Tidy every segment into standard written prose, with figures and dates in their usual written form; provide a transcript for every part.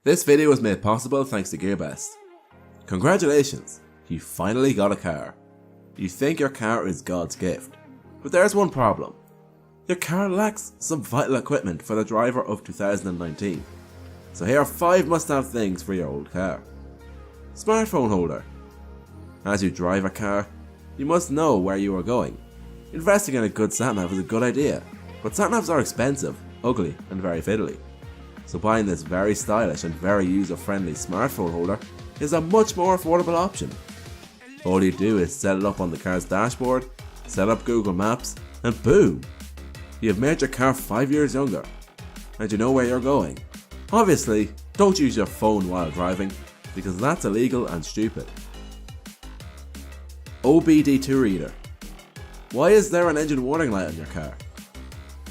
This video was made possible thanks to GearBest. Congratulations, you finally got a car. You think your car is God's gift, but there's one problem. Your car lacks some vital equipment for the driver of 2019. So here are 5 must-have things for your old car. Smartphone holder. As you drive a car, you must know where you are going. Investing in a good sat-nav is a good idea, but sat-navs are expensive, ugly and very fiddly. So buying this very stylish and very user-friendly smartphone holder is a much more affordable option. All you do is set it up on the car's dashboard, set up Google Maps, and boom! You've made your car 5 years younger, and you know where you're going. Obviously, don't use your phone while driving, because that's illegal and stupid. OBD2 Reader. Why is there an engine warning light on your car?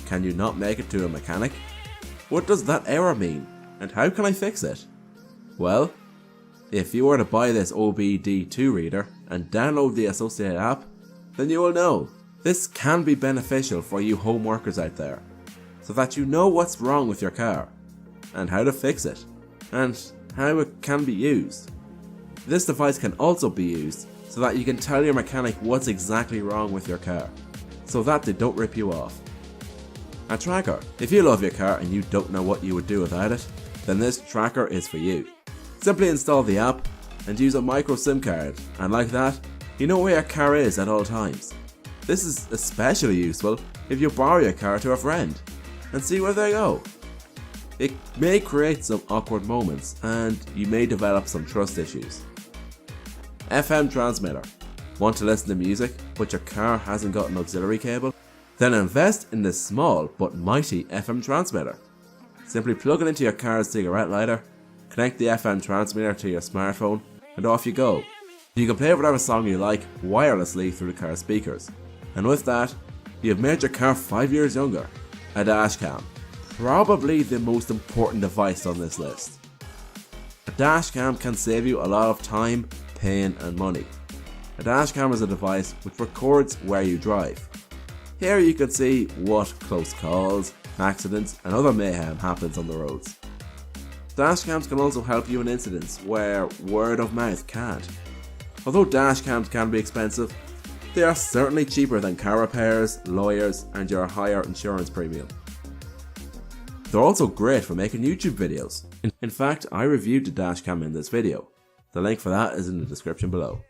Can you not make it to a mechanic? What does that error mean, and how can I fix it? Well, if you were to buy this OBD2 reader and download the associated app, then you will know. This can be beneficial for you home workers out there, so that you know what's wrong with your car, and how to fix it, and how it can be used. This device can also be used so that you can tell your mechanic what's exactly wrong with your car, so that they don't rip you off. A tracker. If you love your car and you don't know what you would do without it, then this tracker is for you. Simply install the app and use a micro SIM card, and like that, you know where your car is at all times. This is especially useful if you borrow your car to a friend and see where they go. It may create some awkward moments and you may develop some trust issues. FM transmitter. Want to listen to music but your car hasn't got an auxiliary cable? Then invest in this small but mighty FM transmitter. Simply plug it into your car's cigarette lighter, connect the FM transmitter to your smartphone, and off you go. You can play whatever song you like wirelessly through the car speakers. And with that, you have made your car 5 years younger. A dashcam. Probably the most important device on this list. A dashcam can save you a lot of time, pain and money. A dashcam is a device which records where you drive. Here you can see what close calls, accidents and other mayhem happens on the roads. Dashcams can also help you in incidents where word of mouth can't. Although dashcams can be expensive, they are certainly cheaper than car repairs, lawyers and your higher insurance premium. They're also great for making YouTube videos. In fact, I reviewed the dashcam in this video. The link for that is in the description below.